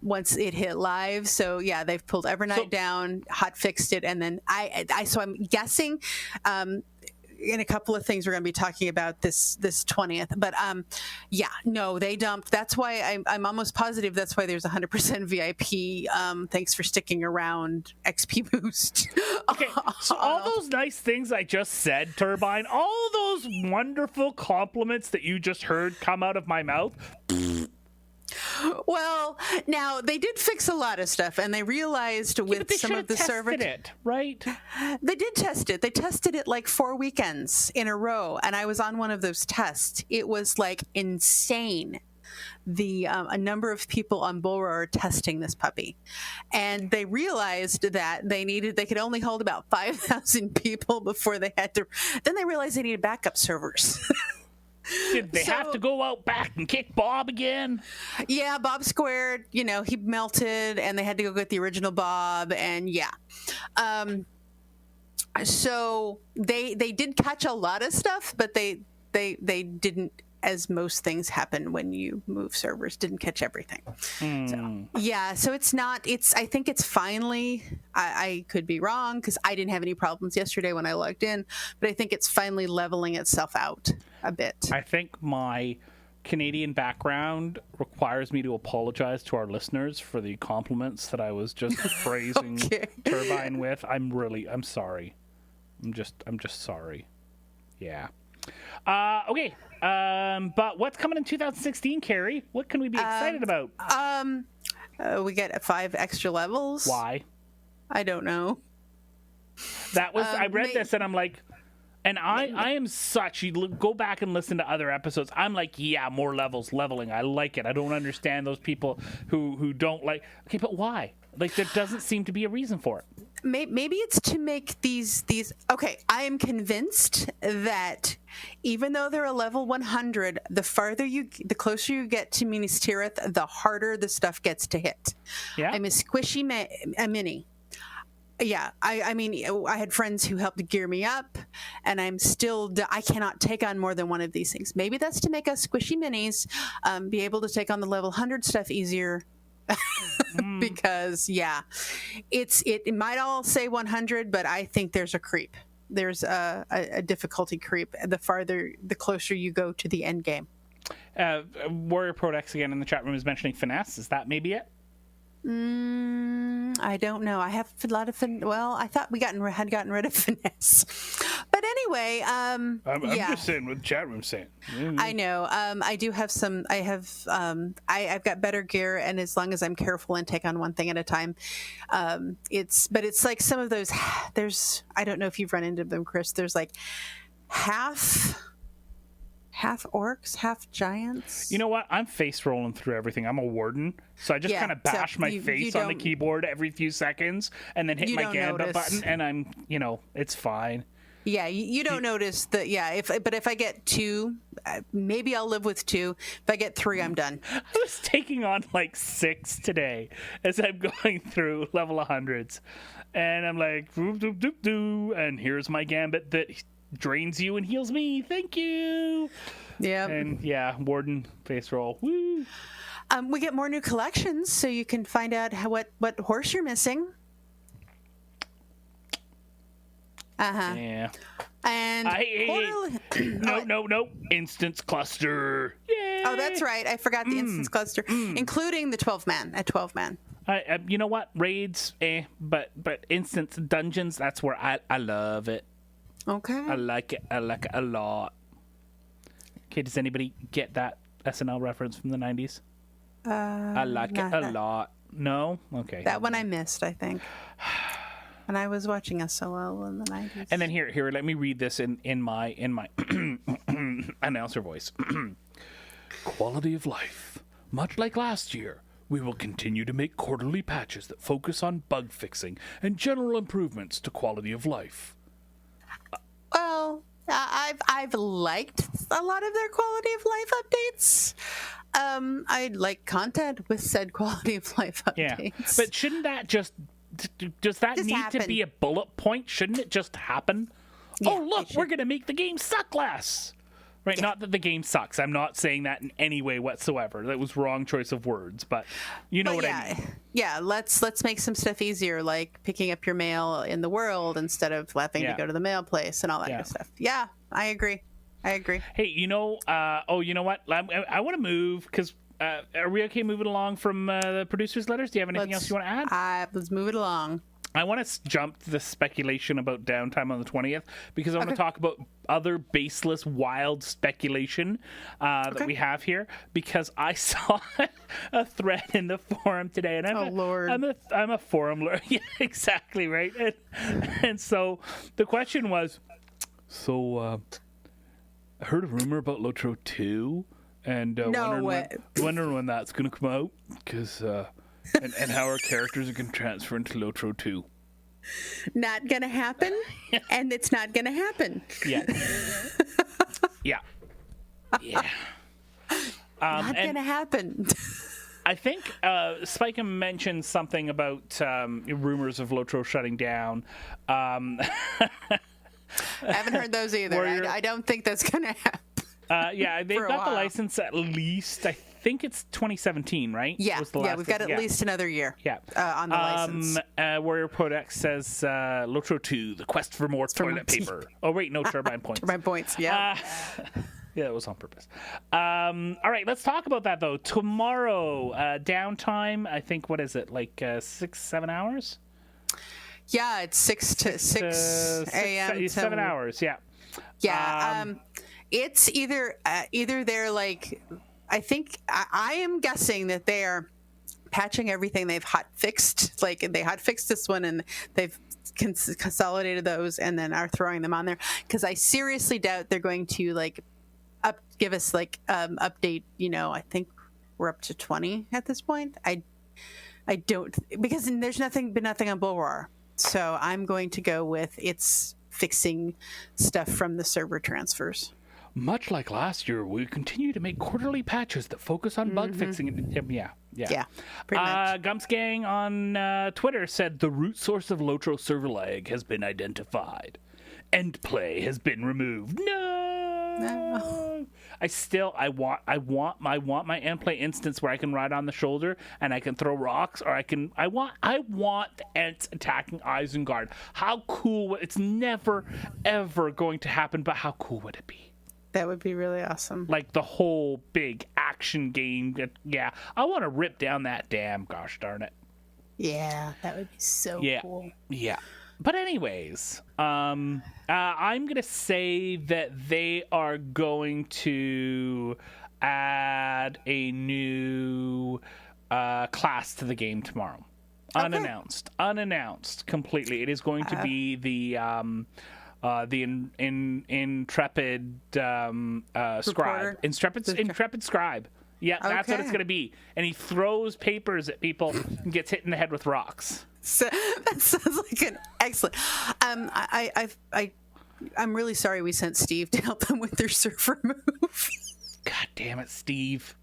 Speaker 3: once it hit live. So yeah, they've pulled Evernight down, hot fixed it, and then so I'm guessing in a couple of things we're going to be talking about this 20th, but they dumped. That's why I'm almost positive that's why there's 100% VIP. Thanks for sticking around, XP boost.
Speaker 4: Okay, so all those nice things I just said, Turbine, all those wonderful compliments that you just heard come out of my mouth.
Speaker 3: Well, now they did fix a lot of stuff, and they realized with some of the server,
Speaker 4: it right?
Speaker 3: They did test it. They tested it like 4 weekends in a row, and I was on one of those tests. It was like insane. A number of people on Bulra are testing this puppy, and they realized that they could only hold about 5,000 people before they had to. Then they realized they needed backup servers.
Speaker 4: Did they have to go out back and kick Bob again?
Speaker 3: Yeah, Bob squared. He melted, and they had to go get the original Bob, and yeah. So they did catch a lot of stuff, but they didn't, as most things happen when you move servers, didn't catch everything. So yeah, so it's not. I think it's finally. I could be wrong because I didn't have any problems yesterday when I logged in, but I think it's finally leveling itself out a bit.
Speaker 4: I think my Canadian background requires me to apologize to our listeners for the compliments that I was just praising Turbine with. I'm sorry. I'm just sorry. Yeah. Okay. But what's coming in 2016, Cari? What can we be excited about?
Speaker 3: We get 5 extra levels.
Speaker 4: Why?
Speaker 3: I don't know.
Speaker 4: That was I read this and I'm like, and I am such. You go back and listen to other episodes. I'm like, yeah, more levels, leveling. I like it. I don't understand those people who don't like. Okay, but why? Like, there doesn't seem to be a reason for it.
Speaker 3: Maybe it's to make these. Okay, I am convinced that even though they're a level 100, the closer you get to Minas Tirith, the harder the stuff gets to hit.
Speaker 4: Yeah,
Speaker 3: I'm a squishy a mini. Yeah, I mean, I had friends who helped gear me up, and I cannot take on more than one of these things. Maybe that's to make us squishy minis be able to take on the level 100 stuff easier. Because it might all say 100, but I think there's a creep. There's a difficulty creep the closer you go to the end game.
Speaker 4: Warrior Prodex again in the chat room is mentioning finesse. Is that maybe it?
Speaker 3: I don't know. I have a lot of I thought we had gotten rid of finesse, but anyway,
Speaker 4: I'm just saying what the chat room's saying.
Speaker 3: I know. I do have some. I've got better gear, and as long as I'm careful and take on one thing at a time, it's like some of those. I don't know if you've run into them, Chris. There's like half orcs, half giants.
Speaker 4: You know what? I'm face rolling through everything. I'm a warden, so I just kind of bash my face on the keyboard every few seconds, and then hit my Gambit button, and I'm, it's fine.
Speaker 3: Yeah, you don't notice that. Yeah, if I get 2, maybe I'll live with 2. If I get 3, I'm done.
Speaker 4: I was taking on like 6 today as I'm going through level 100s, and I'm like, doop, doop, doop, doop, and here's my Gambit that drains you and heals me. Thank you.
Speaker 3: Yeah.
Speaker 4: And yeah, warden face roll. Woo.
Speaker 3: We get more new collections, so you can find out what horse you're missing.
Speaker 4: Yeah.
Speaker 3: And
Speaker 4: no. Instance cluster. Yay.
Speaker 3: Oh, that's right. I forgot the instance cluster, including the 12-man. A 12-man.
Speaker 4: You know what? Raids, but instance dungeons. That's where I love it.
Speaker 3: Okay.
Speaker 4: I like it a lot. Okay, does anybody get that SNL reference from the 90s? I like it a lot. No? Okay.
Speaker 3: That one I missed, I think. And I was watching SOL in the 90s.
Speaker 4: And then here, let me read this in my announcer voice. Quality of life. Much like last year, we will continue to make quarterly patches that focus on bug fixing and general improvements to quality of life.
Speaker 3: Well, I've liked a lot of their quality of life updates. I like content with said quality of life updates.
Speaker 4: Yeah, but shouldn't that does that need
Speaker 3: happen.
Speaker 4: to be a bullet point? Shouldn't it just happen?
Speaker 3: Yeah,
Speaker 4: oh, look,
Speaker 3: it
Speaker 4: we're going to make the game suck less. Right, not that the game sucks. I'm not saying that in any way whatsoever. That was wrong choice of words, but you know what I mean.
Speaker 3: Yeah, let's make some stuff easier, like picking up your mail in the world instead of having to go to the mail place and all that kind of stuff. Yeah, I agree. Hey,
Speaker 4: you know what? I want to move because are we okay moving along from the producer's letters? Do you have anything else you want to add?
Speaker 3: Let's move it along.
Speaker 4: I want to jump to the speculation about downtime on the 20th because I want to talk about other baseless, wild speculation that we have here. Because I saw a thread in the forum today, and I'm a forum lurker. Yeah, exactly right. And so the question was, I heard a rumor about LOTRO 2, and wondering when that's going to come out because. And how our characters are going to transfer into LOTRO 2.
Speaker 3: Not going to happen, and it's not going to happen.
Speaker 4: Yeah. Yeah.
Speaker 3: Not going to happen.
Speaker 4: I think Spike mentioned something about rumors of LOTRO shutting down.
Speaker 3: I haven't heard those either. I don't think that's going to happen.
Speaker 4: Yeah, they've got the license at least, I think it's 2017, right?
Speaker 3: Yeah, we've got at least another year on the license.
Speaker 4: Warrior Podex says LOTRO 2, the quest for more toilet paper. Oh, wait, no, turbine points.
Speaker 3: Turbine points, yeah.
Speaker 4: Yeah, it was on purpose. All right, let's talk about that, though. Tomorrow, downtime, I think, what is it, like 6-7 hours?
Speaker 3: Yeah, it's 6 a.m.
Speaker 4: 7 hours, yeah.
Speaker 3: Yeah, it's either they're like, I think I am guessing that they are patching everything they've hot fixed. Like they hot fixed this one and they've consolidated those and then are throwing them on there. Because I seriously doubt they're going to like give us like update. You know, I think we're up to 20 at this point. I don't, because there's been nothing on Bulwar. So I'm going to go with it's fixing stuff from the server transfers.
Speaker 4: Much like last year, we continue to make quarterly patches that focus on bug fixing. Yeah,
Speaker 3: pretty much.
Speaker 4: Gumps Gang on Twitter said the root source of LOTRO server lag has been identified. End play has been removed. No. I want my end play instance where I can ride on the shoulder and I can throw rocks, or I want the Ents attacking Isengard. How cool! It's never ever going to happen, but how cool would it be?
Speaker 3: That would be really awesome.
Speaker 4: Like the whole big action game. Yeah, I want to rip down that dam. Gosh darn it.
Speaker 3: Yeah, that would be so cool.
Speaker 4: Yeah. But anyways, I'm gonna say that they are going to add a new class to the game tomorrow. Unannounced completely. It is going to be the intrepid scribe. Intrepid scribe. Yeah, that's what it's going to be. And he throws papers at people and gets hit in the head with rocks.
Speaker 3: So, that sounds like an excellent. I'm really sorry we sent Steve to help them with their server move.
Speaker 4: God damn it, Steve.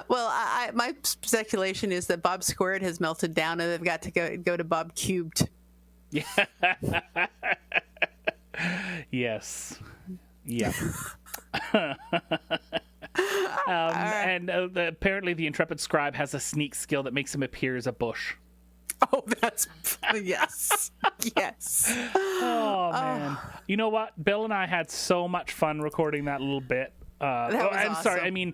Speaker 3: Well, my speculation is that Bob Squared has melted down and they've got to go to Bob Cubed.
Speaker 4: Yeah. Yes. Yeah. And apparently the Intrepid Scribe has a sneak skill that makes him appear as a bush.
Speaker 3: Oh, that's... Yes. Yes.
Speaker 4: Oh, man. You know what? Bill and I had so much fun recording that little bit.
Speaker 3: was
Speaker 4: sorry,
Speaker 3: awesome.
Speaker 4: I mean,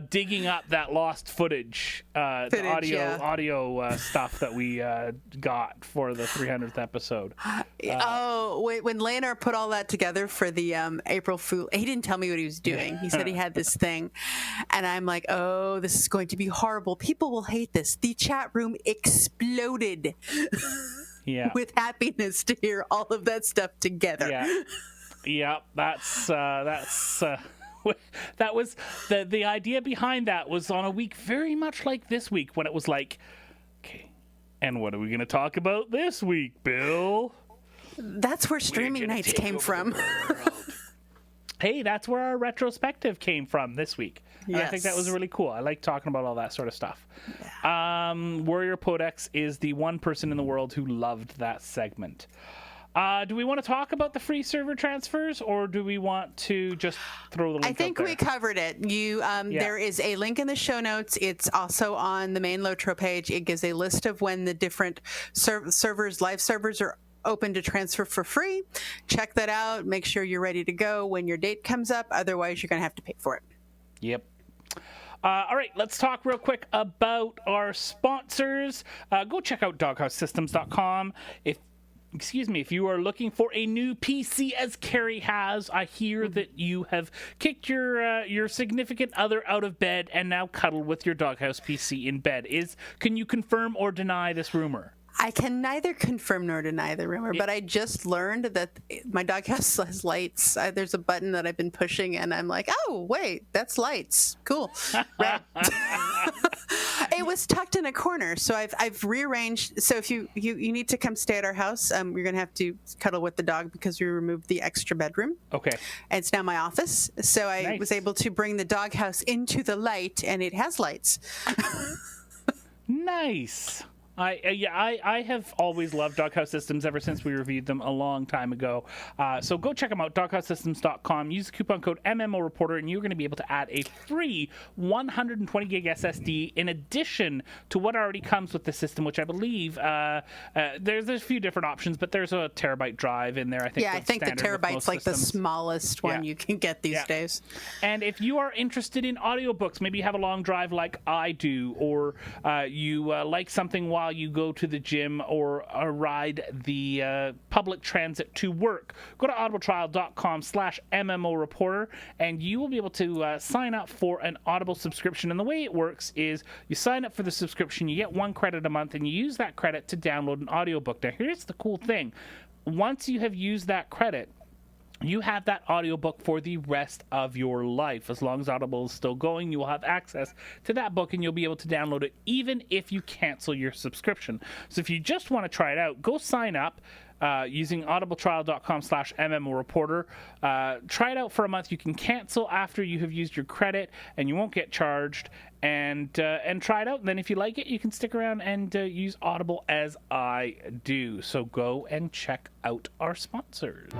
Speaker 4: digging up that lost footage, the audio stuff that we got for the 300th episode.
Speaker 3: When Leonard put all that together for the April Fool, he didn't tell me what he was doing. He said he had this thing, and I'm like, oh, this is going to be horrible. People will hate this. The chat room exploded with happiness to hear all of that stuff together.
Speaker 4: Yeah, that's that was the idea behind that was on a week very much like this week when it was like, okay, and what are we going to talk about this week, Bill?
Speaker 3: That's where streaming nights came from.
Speaker 4: Hey, that's where our retrospective came from this week. And I think that was really cool. I like talking about all that sort of stuff. Yeah. Warrior Podex is the one person in the world who loved that segment. Do we want to talk about the free server transfers, or do we want to just throw the link
Speaker 3: I think
Speaker 4: out there?
Speaker 3: we covered it. There is a link in the show notes. It's also on the main LOTRO page. It gives a list of when the different live servers are open to transfer for free. Check that out. Make sure you're ready to go when your date comes up. Otherwise, you're going to have to pay for it.
Speaker 4: Yep. All right, let's talk real quick about our sponsors. Go check out doghousesystems.com. If you are looking for a new PC, as Cari has, I hear that you have kicked your significant other out of bed and now cuddle with your Doghouse PC in bed. Can you confirm or deny this rumor?
Speaker 3: I can neither confirm nor deny the rumor, but I just learned that my doghouse has lights. There's a button that I've been pushing, and I'm like, oh, wait, that's lights. Cool. Right. It was tucked in a corner, so I've rearranged. So if you need to come stay at our house, you're going to have to cuddle with the dog because we removed the extra bedroom.
Speaker 4: Okay.
Speaker 3: And it's now my office. So I was able to bring the doghouse into the light, and it has lights.
Speaker 4: Nice. I have always loved Doghouse Systems ever since we reviewed them a long time ago. So go check them out, doghousesystems.com. Use the coupon code MMOReporter, and you're going to be able to add a free 120 gig SSD in addition to what already comes with the system, which I believe there's a few different options, but there's a terabyte drive in there. I think
Speaker 3: the terabyte's like the smallest one you can get these days.
Speaker 4: And if you are interested in audiobooks, maybe you have a long drive like I do, or you like something while you go to the gym or ride the public transit to work, go to audibletrial.com/MMOReporter and you will be able to sign up for an Audible subscription. And the way it works is you sign up for the subscription, you get 1 credit a month, and you use that credit to download an audiobook. Now, here's the cool thing. Once you have used that credit, you have that audiobook for the rest of your life. As long as Audible is still going, you will have access to that book, and you'll be able to download it even if you cancel your subscription. So if you just want to try it out, go sign up using audibletrial.com/MMOReporter. Try it out for a month. You can cancel after you have used your credit, and you won't get charged. And try it out. And then if you like it, you can stick around and use Audible as I do. So go and check out our sponsors.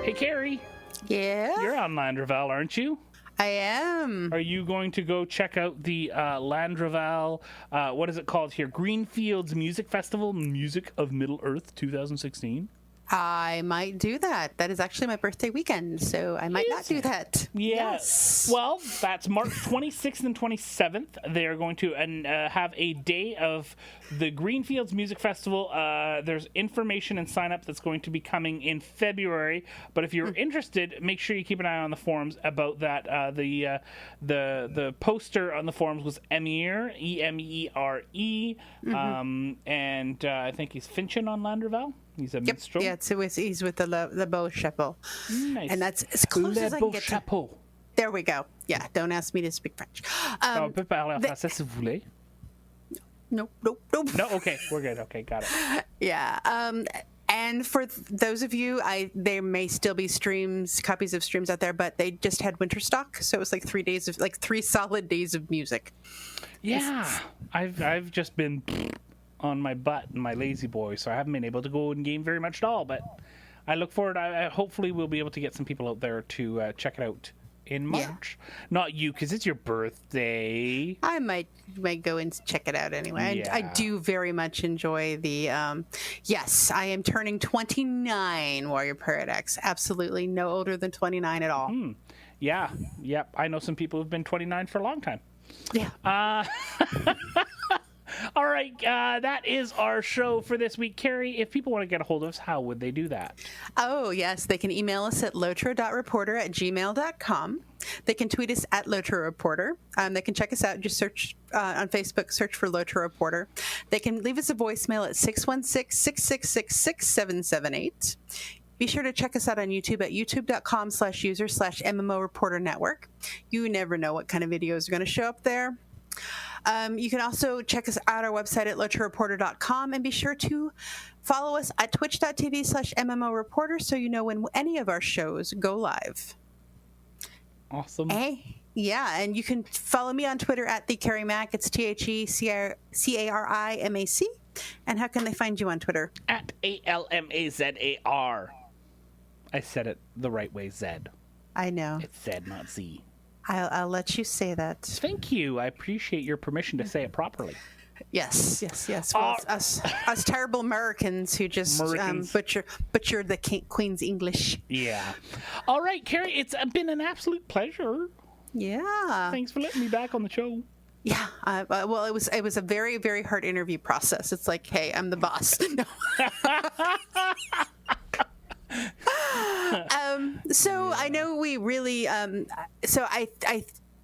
Speaker 4: Hey, Cari.
Speaker 3: Yeah?
Speaker 4: You're on Landreval, aren't you?
Speaker 3: I am.
Speaker 4: Are you going to go check out the Landreval, what is it called here? Greenfields Music Festival, Music of Middle-earth 2016?
Speaker 3: I might do that. That is actually my birthday weekend, so I might not do that.
Speaker 4: Yes. Well, that's March 26th and 27th. They are going to have a day of the Greenfields Music Festival. There's information and sign up that's going to be coming in February. But if you're interested, make sure you keep an eye on the forums about that. The poster on the forums was Emir, Emere, and I think he's Finchen on Landreval. He's a minstrel.
Speaker 3: Yeah, he's with the Beau Chapeau.
Speaker 4: Nice.
Speaker 3: And that's as close as I can get
Speaker 4: Chapeau.
Speaker 3: There we go. Yeah, don't ask me to speak French.
Speaker 4: On peut parler en français si vous voulez.
Speaker 3: Nope.
Speaker 4: No, okay, we're good. Okay, got it.
Speaker 3: Yeah. And for those of you, there may still be copies of streams out there, but they just had winter stock, so it was like 3 solid days of music.
Speaker 4: Yeah, I've just been on my butt and my lazy boy, so I haven't been able to go and game very much at all, but I look forward. Hopefully, we'll be able to get some people out there to check it out in March. Not you, because it's your birthday.
Speaker 3: I might go and check it out anyway.
Speaker 4: Yeah.
Speaker 3: I do very much enjoy the. Yes, I am turning 29, Warrior Pirate X. Absolutely no older than 29 at all.
Speaker 4: Yeah. Yep. I know some people who've been 29 for a long time.
Speaker 3: Yeah.
Speaker 4: All right, that is our show for this week. Carrie, if people want to get a hold of us, how would they do that?
Speaker 3: Oh, yes. They can email us at lotro.reporter@gmail.com. They can tweet us at LOTRO Reporter. They can check us out. Just search on Facebook, search for LOTRO Reporter. They can leave us a voicemail at 616-666-6778. Be sure to check us out on YouTube at youtube.com/user/MMO Reporter Network. You never know what kind of videos are going to show up there. You can also check us out our website at LOTROreporter.com, and be sure to follow us at twitch.tv/MMO Reporter so you know when any of our shows go live.
Speaker 4: Awesome.
Speaker 3: Hey, yeah, and you can follow me on Twitter at the Cari Mac. It's TheCariMac. And how can they find you on Twitter?
Speaker 4: At ALMAZAR. I said it the right way, Zed.
Speaker 3: I know.
Speaker 4: It's Zed, not Z.
Speaker 3: I'll let you say that.
Speaker 4: Thank you. I appreciate your permission to say it properly.
Speaker 3: Yes. Well, it's us terrible Americans who just butcher the Queen's English.
Speaker 4: Yeah. All right, Carrie, it's been an absolute pleasure.
Speaker 3: Yeah.
Speaker 4: Thanks for letting me back on the show.
Speaker 3: Yeah. Well, it was a very, very hard interview process. It's like, hey, I'm the boss. No. So I know we really,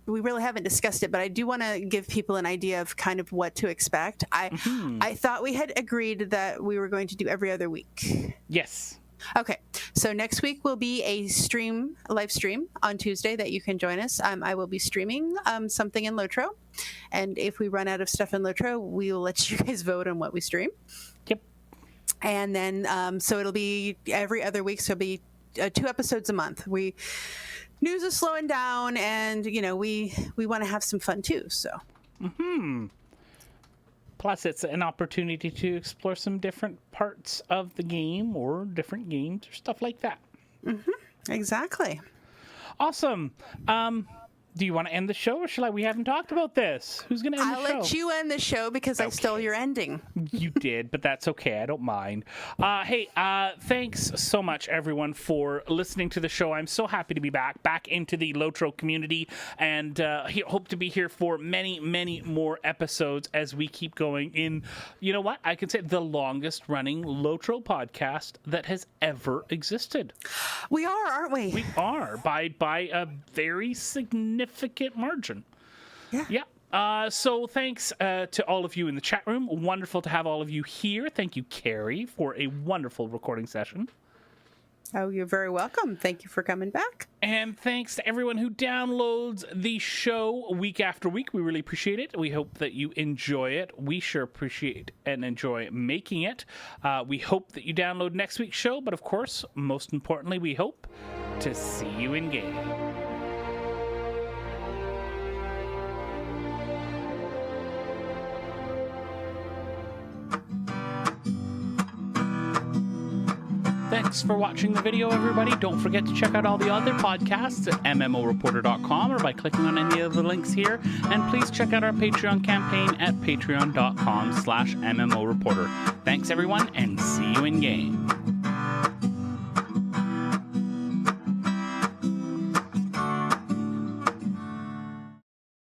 Speaker 3: we really haven't discussed it, but I do want to give people an idea of kind of what to expect. I thought we had agreed that we were going to do every other week.
Speaker 4: Yes.
Speaker 3: Okay. So next week will be a live stream on Tuesday that you can join us. I will be streaming something in LOTRO. And if we run out of stuff in LOTRO, we will let you guys vote on what we stream.
Speaker 4: Yep.
Speaker 3: And then, so it'll be every other week. So it'll be 2 episodes a month. News is slowing down, and we want to have some fun too. So.
Speaker 4: Plus, it's an opportunity to explore some different parts of the game, or different games, or stuff like that.
Speaker 3: Exactly.
Speaker 4: Awesome. Do you want to end the show, or shall I? We haven't talked about this. Who's going to end the show?
Speaker 3: I'll let you end the show because I stole your ending.
Speaker 4: You did, but that's okay. I don't mind. Hey, thanks so much, everyone, for listening to the show. I'm so happy to be back into the LOTRO community, and hope to be here for many, many more episodes as we keep going in, you know what? I can say the longest-running LOTRO podcast that has ever existed.
Speaker 3: We are, aren't we?
Speaker 4: We are, by a very significant margin. Yeah. So thanks to all of you in the chat room. Wonderful to have all of you here. Thank you, Carrie, for a wonderful recording session.
Speaker 3: Oh, you're very welcome. Thank you for coming back.
Speaker 4: And thanks to everyone who downloads the show week after week. We really appreciate it. We hope that you enjoy it. We sure appreciate and enjoy making it. We hope that you download next week's show, but of course, most importantly, we hope to see you in game. Thanks for watching the video, everybody. Don't forget to check out all the other podcasts at MMOreporter.com or by clicking on any of the links here. And please check out our Patreon campaign at patreon.com/MMOreporter. Thanks, everyone, and see you in game.